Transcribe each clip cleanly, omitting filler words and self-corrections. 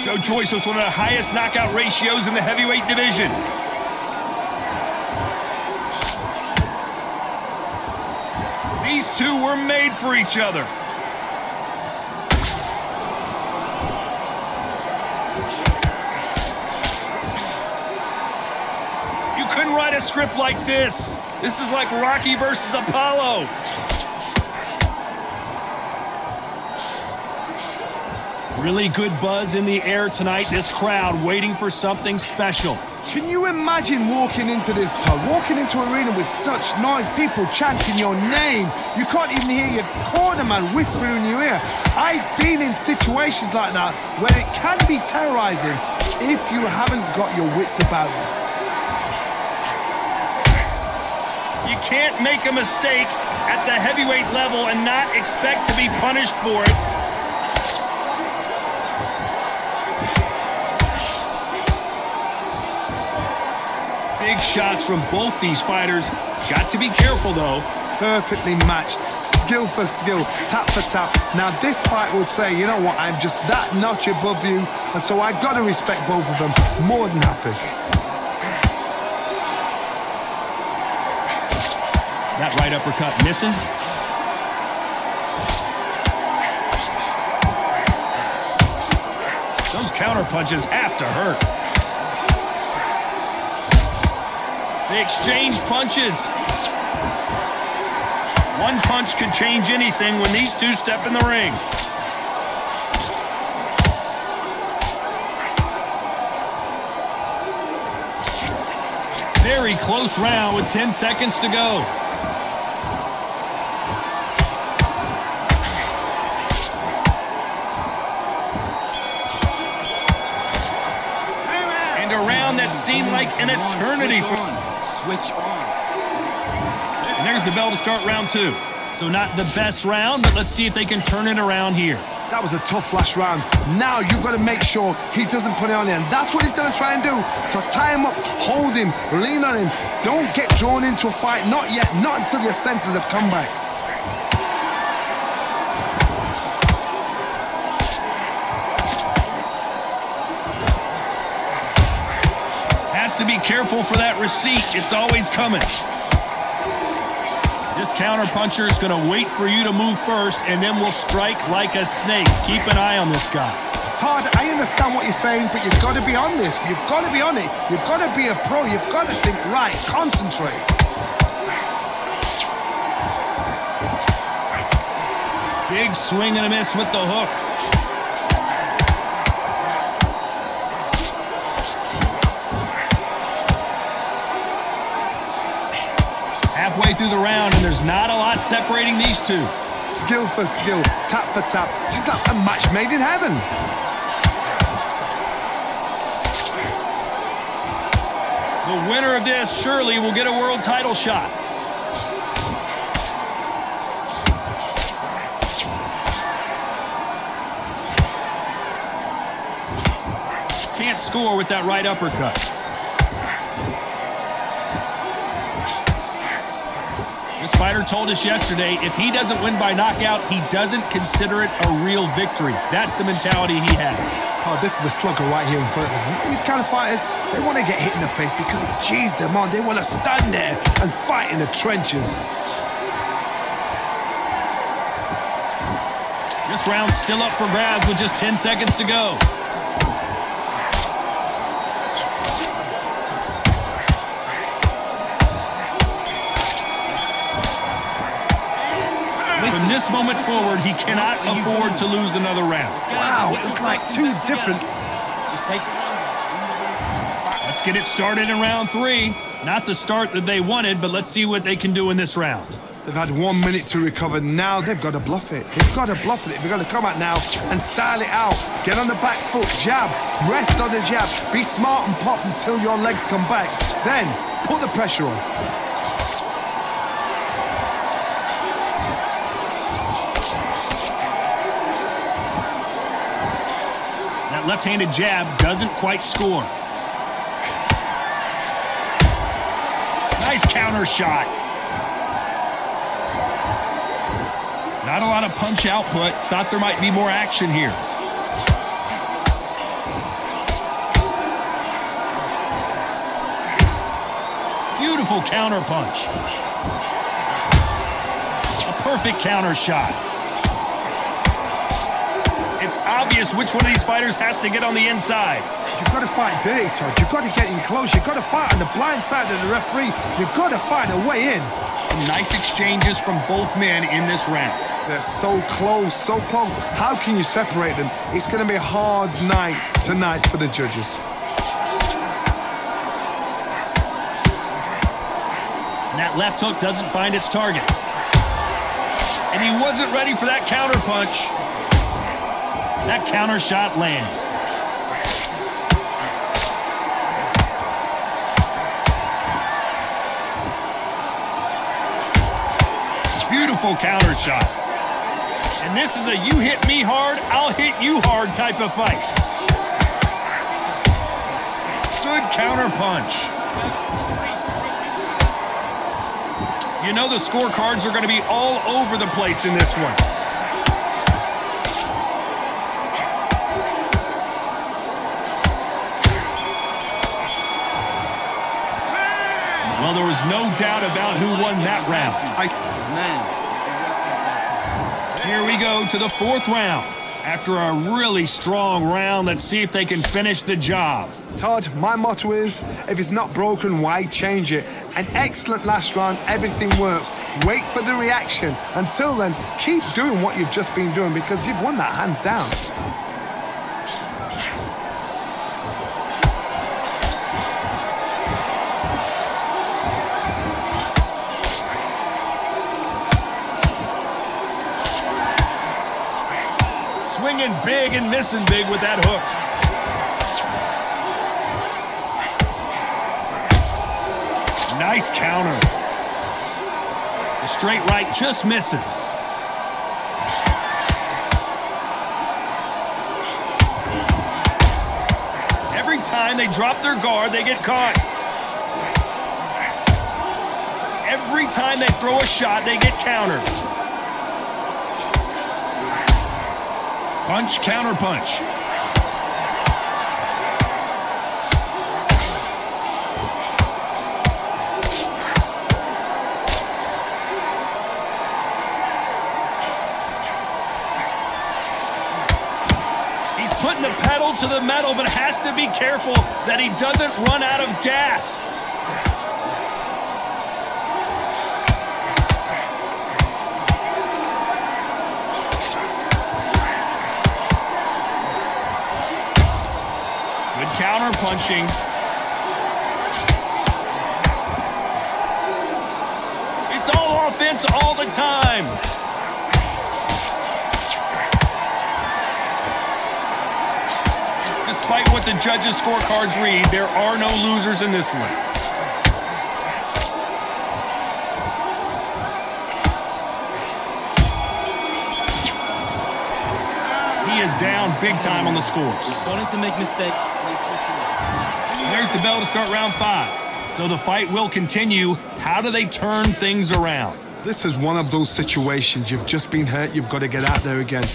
So Joyce was one of the highest knockout ratios in the heavyweight division. These two were made for each other. You couldn't write a script like this. This is like Rocky versus Apollo. Really good buzz in the air tonight. This crowd waiting for something special. Can you imagine walking into this, Todd? Walking into an arena with such noise, people chanting your name. You can't even hear your cornerman whispering in your ear. I've been in situations like that where it can be terrorizing if you haven't got your wits about you. You can't make a mistake at the heavyweight level and not expect to be punished for it. Big shots from both these fighters. Got to be careful, though. Perfectly matched, skill for skill, tap for tap. Now this fight will say, you know what, I'm just that notch above you, and so I've got to respect both of them. More than happy. That right uppercut misses. Those counter punches have to hurt. They exchange punches. One punch can change anything when these two step in the ring. Very close round with 10 seconds to go. And a round that seemed like an eternity for... Switch on. And there's the bell to start round two. So not the best round, but let's see if they can turn it around here. That was a tough last round. Now you've got to make sure he doesn't put it on him. That's what he's going to try and do. So tie him up, hold him, lean on him. Don't get drawn into a fight. Not yet. Not until your senses have come back. To be careful for that receipt. It's always coming. This counter puncher is going to wait for you to move first, and then will strike like a snake. Keep an eye on this guy. Todd, I understand what you're saying, but you've got to be on this. You've got to be on it. You've got to be a pro. You've got to think right. Concentrate. Big swing and a miss with the hook. Halfway through the round, and there's not a lot separating these two. Skill for skill, tap for tap. Just like a match made in heaven. The winner of this surely will get a world title shot. Can't score with that right uppercut. This fighter told us yesterday, if he doesn't win by knockout, he doesn't consider it a real victory. That's the mentality he has. Oh, this is a slugger right here in front of them. These kind of fighters, they want to get hit in the face because it cheers them on. They want to stand there and fight in the trenches. This round's still up for grabs with just 10 seconds to go. From this moment forward, he cannot afford to lose another round. Wow, it's like two different... Let's get it started in round three. Not the start that they wanted, but let's see what they can do in this round. They've had 1 minute to recover. Now they've got to bluff it. They've got to bluff it. They've got to come out now and style it out. Get on the back foot, jab, rest on the jab. Be smart and pop until your legs come back. Then put the pressure on. That left-handed jab doesn't quite score. Nice counter shot. Not a lot of punch output. Thought there might be more action here. Beautiful counter punch. A perfect counter shot. It's obvious which one of these fighters has to get on the inside. You've got to fight dirty, Todd. You've got to get in close. You've got to fight on the blind side of the referee. You've got to find a way in. Some nice exchanges from both men in this round. They're so close, so close. How can you separate them? It's going to be a hard night tonight for the judges. And that left hook doesn't find its target. And he wasn't ready for that counter punch. That counter shot lands. Beautiful counter shot. And this is a you hit me hard, I'll hit you hard type of fight. Good counter punch. You know the scorecards are going to be all over the place in this one. Well, there was no doubt about who won that round. Here we go to the fourth round. After a really strong round, let's see if they can finish the job. Todd, my motto is, if it's not broken, why change it? An excellent last round, everything works. Wait for the reaction. Until then, keep doing what you've just been doing because you've won that hands down. Swinging big and missing big with that hook. Nice counter. The straight right just misses. Every time they drop their guard, they get caught. Every time they throw a shot, they get countered. Punch, counter punch. He's putting the pedal to the metal, but has to be careful that he doesn't run out of gas. Counter punching. It's all offense all the time. Despite what the judges' scorecards read, there are no losers in this one. He is down big time on the scores. He's starting to make mistakes. There's the bell to start round 5. So the fight will continue. How do they turn things around? This is one of those situations. You've just been hurt. You've got to get out there again.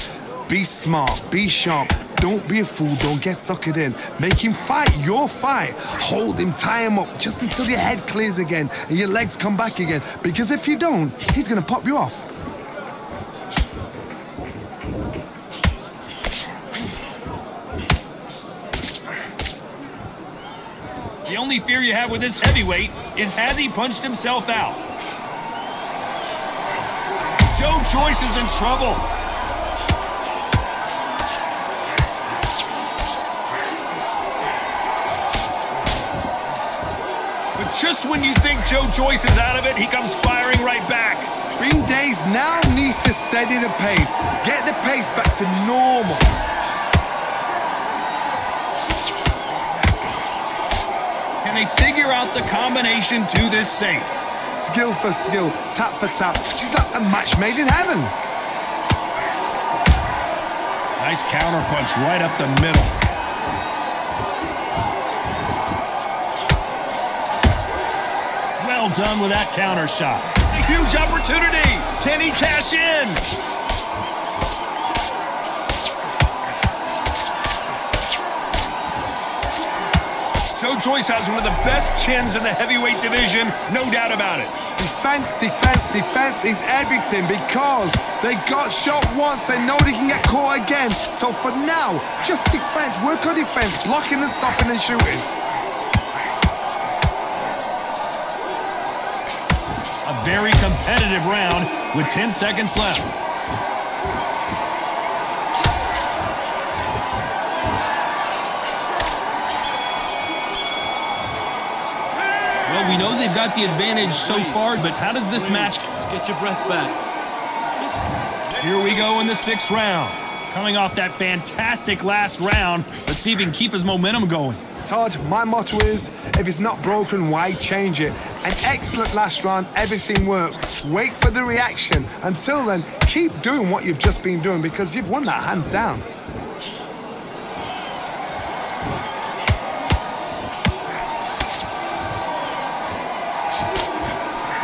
Be smart. Be sharp. Don't be a fool. Don't get suckered in. Make him fight your fight. Hold him. Tie him up just until your head clears again and your legs come back again. Because if you don't, he's going to pop you off. The only fear you have with this heavyweight is has he punched himself out? Joyce is in trouble. But just when you think Joyce is out of it, he comes firing right back. Green Days now needs to steady the pace. Get the pace back to normal. Can they figure out the combination to this safe? Skill for skill, tap for tap. She's like a match made in heaven. Nice counter punch right up the middle. Well done with that counter shot. A huge opportunity. Can he cash in? So Joyce has one of the best chins in the heavyweight division, no doubt about it. Defense, defense, defense is everything because they got shot once, they know they can get caught again. So for now, just defense, work on defense, blocking and stopping and shooting. A very competitive round with 10 seconds left. Well, we know they've got the advantage so far, but how does this match... Get your breath back. Here we go in the 6th round. Coming off that fantastic last round, let's see if he can keep his momentum going. Todd, my motto is, if it's not broken, why change it? An excellent last round, everything works. Wait for the reaction. Until then, keep doing what you've just been doing because you've won that hands down.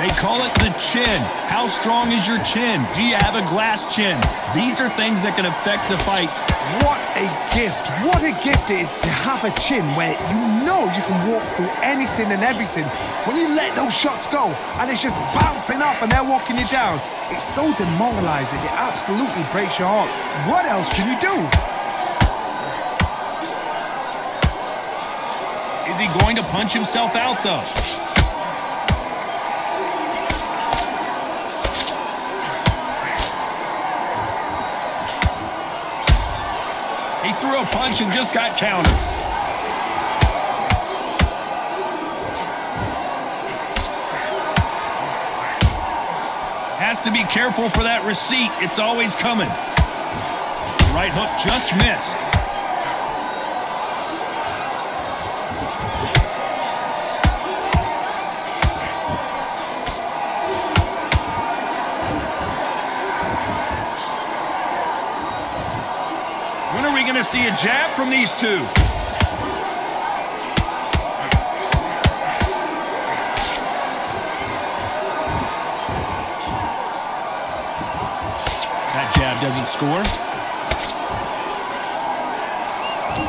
They call it the chin. How strong is your chin? Do you have a glass chin? These are things that can affect the fight. What a gift. What a gift it is to have a chin where you know you can walk through anything and everything. When you let those shots go and it's just bouncing off and they're walking you down, it's so demoralizing. It absolutely breaks your heart. What else can you do? Is he going to punch himself out, though? He threw a punch and just got countered. Has to be careful for that receipt. It's always coming. Right hook just missed. When are we going to see a jab from these two? That jab doesn't score.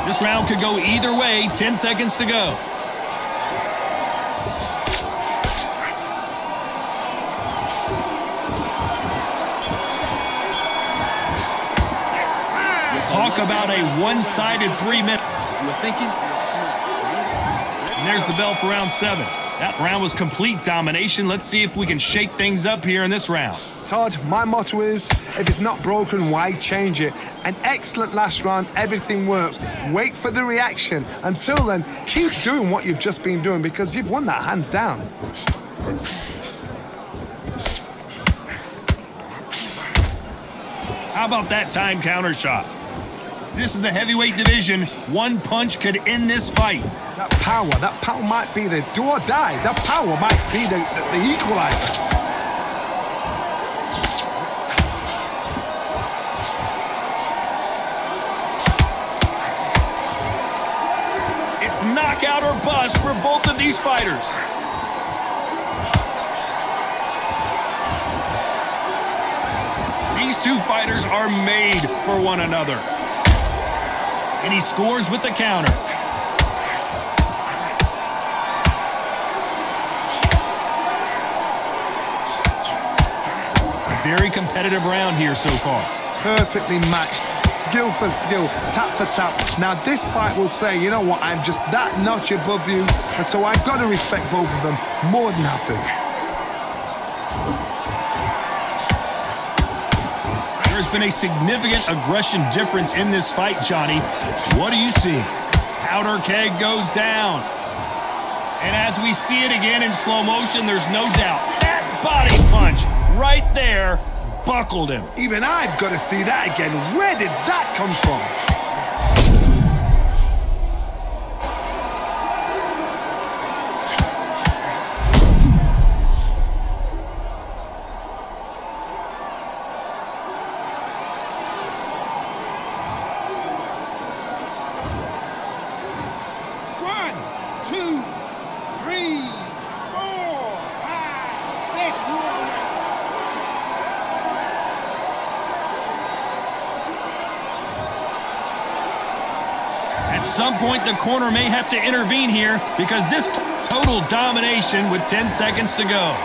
This round could go either way. 10 seconds to go. Talk about a one-sided 3 minute. You were thinking? And there's the bell for round 7. That round was complete domination. Let's see if we can shake things up here in this round. Todd, my motto is, if it's not broken, why change it? An excellent last round, everything works. Wait for the reaction. Until then, keep doing what you've just been doing because you've won that hands down. How about that time counter shot? This is the heavyweight division. One punch could end this fight. That power might be the do or die. That power might be the equalizer. It's knockout or bust for both of these fighters. These two fighters are made for one another. And he scores with the counter. A very competitive round here so far. Perfectly matched, skill for skill, tap for tap. Now this fight will say, you know what, I'm just that notch above you, and so I've got to respect both of them more than happy. There's been a significant aggression difference in this fight, Johnny. What do you see? Powder keg goes down. And as we see it again in slow motion, there's no doubt that body punch right there buckled him. Even I've got to see that again. Where did that come from? some point, the corner may have to intervene here because this total domination with 10 seconds to go.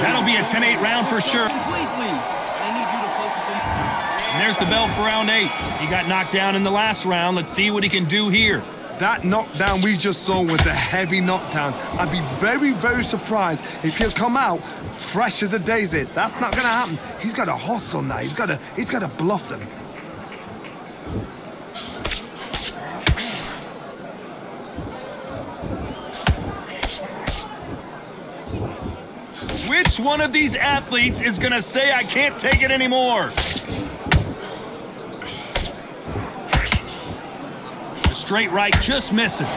That'll be a 10-8 round for sure. And there's the bell for round 8. He got knocked down in the last round. Let's see what he can do here. That knockdown we just saw was a heavy knockdown. I'd be very, very surprised if he'll come out fresh as a daisy. That's not going to happen. He's got to hustle now. He's got to bluff them. Which one of these athletes is going to say, I can't take it anymore? The straight right just misses.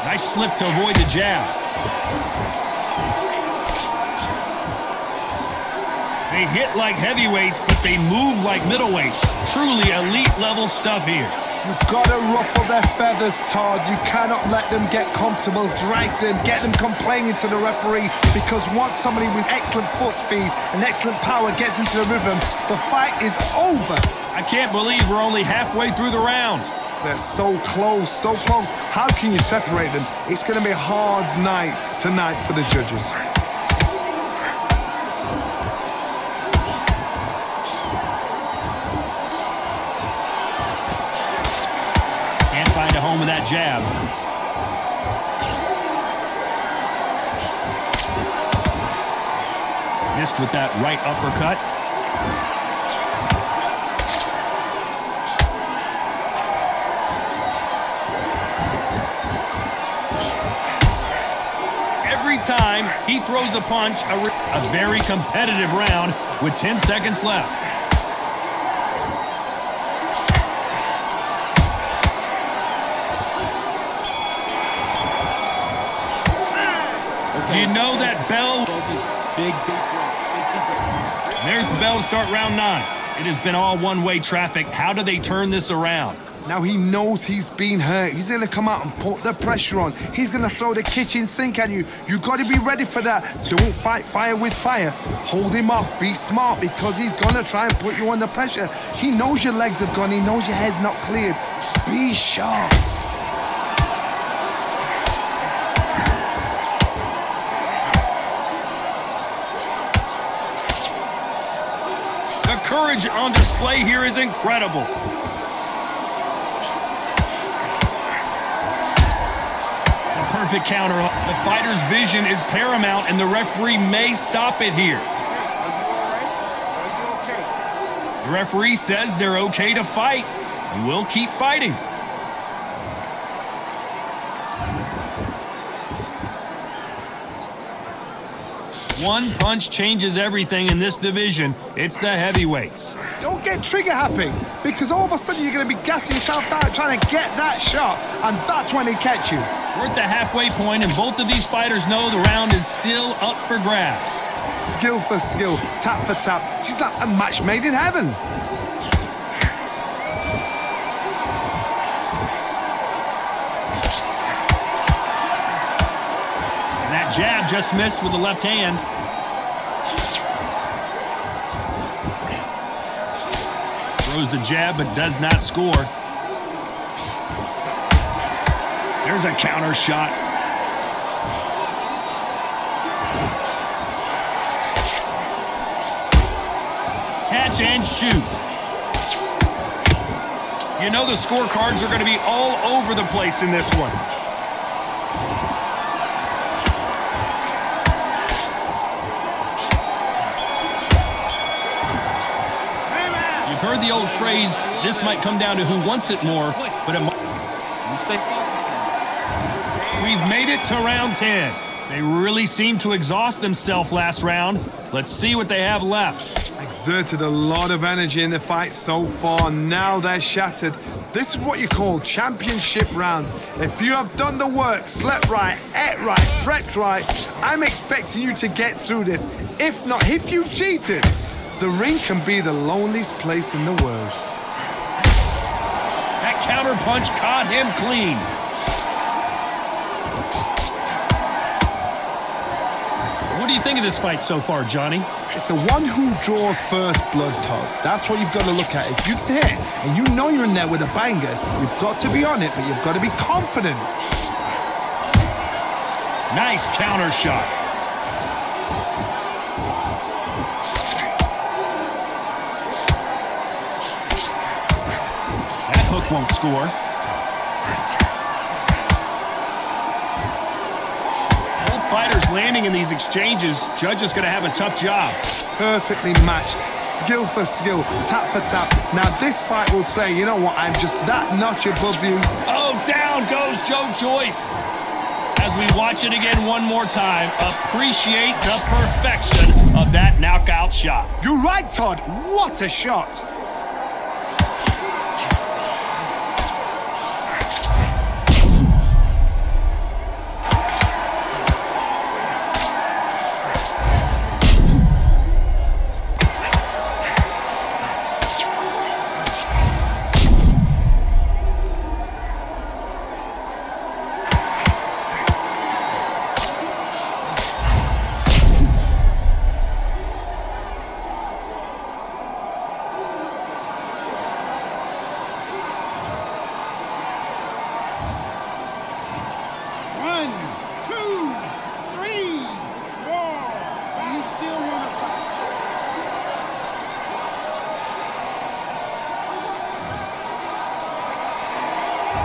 Nice slip to avoid the jab. They hit like heavyweights, but they move like middleweights. Truly elite-level stuff here. You've got to ruffle their feathers, Todd. You cannot let them get comfortable, drag them, get them complaining to the referee, because once somebody with excellent foot speed and excellent power gets into the rhythm, the fight is over. I can't believe we're only halfway through the round. They're so close, so close. How can you separate them? It's going to be a hard night tonight for the judges. Find a home with that jab. Missed with that right uppercut. Every time he throws a punch, a very competitive round with 10 seconds left. You know that bell? There's the bell to start round 9. It has been all one-way traffic. How do they turn this around? Now he knows he's been hurt. He's going to come out and put the pressure on. He's going to throw the kitchen sink at you. You've got to be ready for that. Don't fight fire with fire. Hold him off. Be smart, because he's going to try and put you under pressure. He knows your legs have gone. He knows your head's not cleared. Be sharp. The courage on display here is incredible. A perfect counter. The fighter's vision is paramount, and the referee may stop it here. The referee says they're okay to fight, and we'll keep fighting. One punch changes everything in this division. It's the heavyweights. Don't get trigger happy, because all of a sudden you're going to be gassing yourself out trying to get that shot, and that's when they catch you. We're at the halfway point, and both of these fighters know the round is still up for grabs. Skill for skill, tap for tap. She's like a match made in heaven. And that jab just missed with the left hand. Throws the jab but does not score. There's a counter shot. Catch and shoot. You know the scorecards are going to be all over the place in this one. You've heard the old phrase, this might come down to who wants it more, but it might. We've made it to round 10. They really seemed to exhaust themselves last round. Let's see what they have left. Exerted a lot of energy in the fight so far. Now they're shattered. This is what you call championship rounds. If you have done the work, slept right, ate right, prepped right, I'm expecting you to get through this. If not, if you've cheated, the ring can be the loneliest place in the world. counterpunch caught him clean. What do you think of this fight so far, Johnny? It's the one who draws first blood, Todd. That's what you've got to look at. If you hit and you know you're in there with a banger, you've got to be on it, but you've got to be confident. Nice counter shot. That hook won't score. Both fighters landing in these exchanges. Judge is going to have a tough job. Perfectly matched. Skill for skill. Tap for tap. Now this fight will say, you know what, I'm just that notch above you. Oh, down goes Joyce. As we watch it again one more time, appreciate the perfection of that knockout shot. You're right, Todd. What a shot.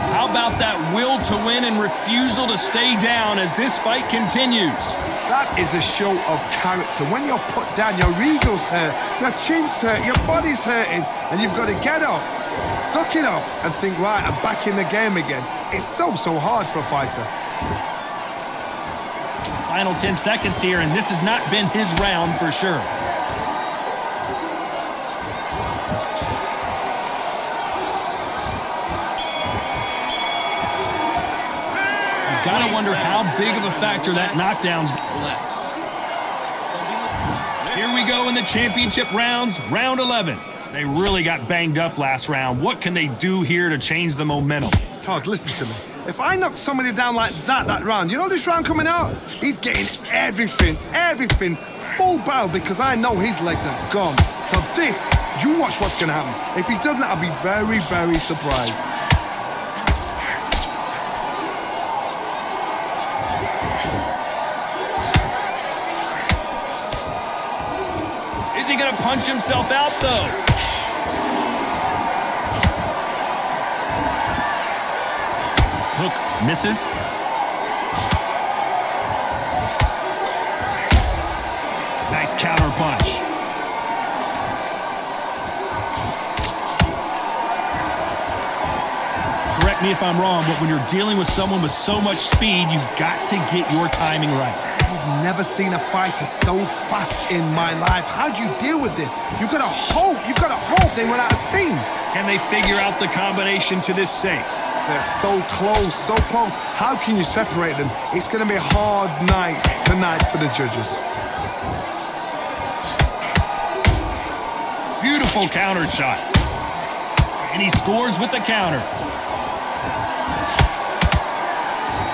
How about that will to win and refusal to stay down as this fight continues? That is a show of character. When you're put down, your ego's hurt, your chin's hurt, your body's hurting, and you've got to get up, suck it up, and think, right, I'm back in the game again. It's so hard for a fighter. Final 10 seconds here, and this has not been his round for sure. Gotta wonder how big of a factor that knockdown's. Here we go in the championship rounds, round 11. They really got banged up last round. What can they do here to change the momentum? Todd, listen to me. If I knock somebody down like that round, you know this round coming out? He's getting everything, full barrel because I know his legs are gone. So this, you watch what's gonna happen. If he doesn't, I'll be very, very surprised. Is he gonna punch himself out though? Hook misses. Nice counter punch. Correct me if I'm wrong, but when you're dealing with someone with so much speed, you've got to get your timing right. I've never seen a fighter so fast in my life. How do you deal with this? You've got to hope they run out of steam. Can they figure out the combination to this safe? They're so close, so close. How can you separate them? It's going to be a hard night tonight for the judges. Beautiful counter shot. And he scores with the counter.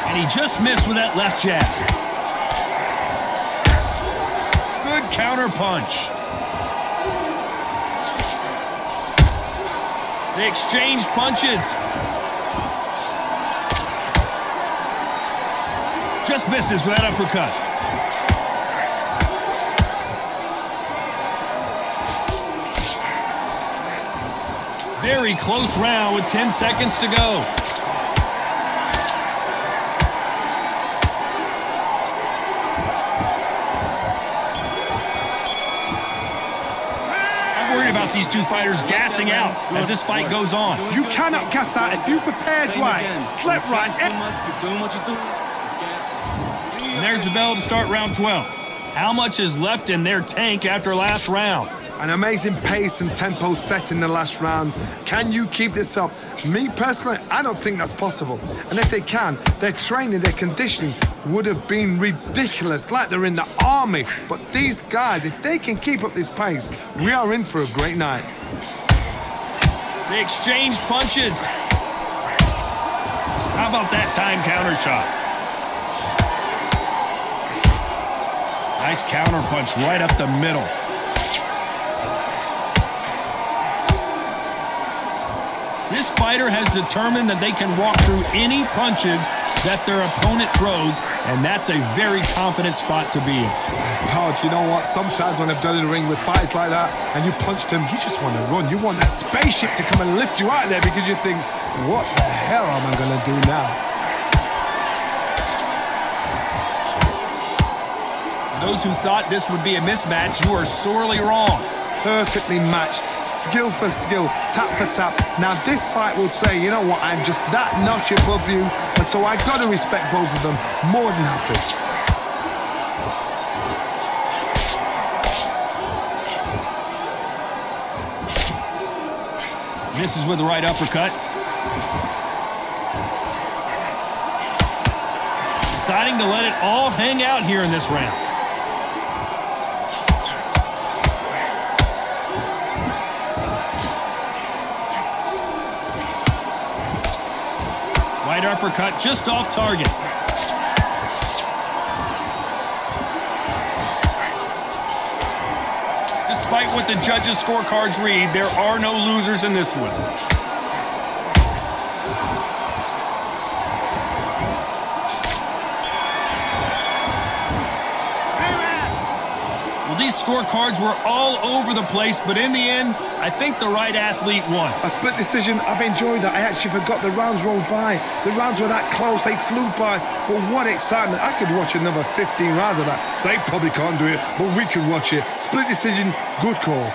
And he just missed with that left jab. Good counter punch. They exchange punches. Just misses with that uppercut. Very close round with 10 seconds to go. I'm worried about these two fighters gassing out as this fight goes on. You cannot gas out if you prepared right, slept right. And there's the bell to start round 12. How much is left in their tank after last round? An amazing pace and tempo set in the last round. Can you keep this up? Me personally, I don't think that's possible. And if they can, their training, their conditioning would have been ridiculous, like they're in the army. But these guys, if they can keep up this pace, we are in for a great night. They exchange punches. How about that time counter shot? Nice counter punch right up the middle. This fighter has determined that they can walk through any punches that their opponent throws, and that's a very confident spot to be in. Todd, you know what? Sometimes when I've done in the ring with fights like that and you punched him, you just want to run. You want that spaceship to come and lift you out of there because you think, what the hell am I going to do now? Those who thought this would be a mismatch, you are sorely wrong. Perfectly matched, skill for skill, tap for tap. Now this fight will say, you know what, I'm just that notch above you, and so I've got to respect both of them more than happy. Misses with the right uppercut. Deciding to let it all hang out here in this round. Right uppercut just off target. Despite what the judges' scorecards read, there are no losers in this one. Well, these scorecards were all over the place, but in the end, I think the right athlete won. A split decision, I've enjoyed that. I actually forgot the rounds rolled by. The rounds were that close, they flew by. But what excitement. I could watch another 15 rounds of that. They probably can't do it, but we can watch it. Split decision, good call.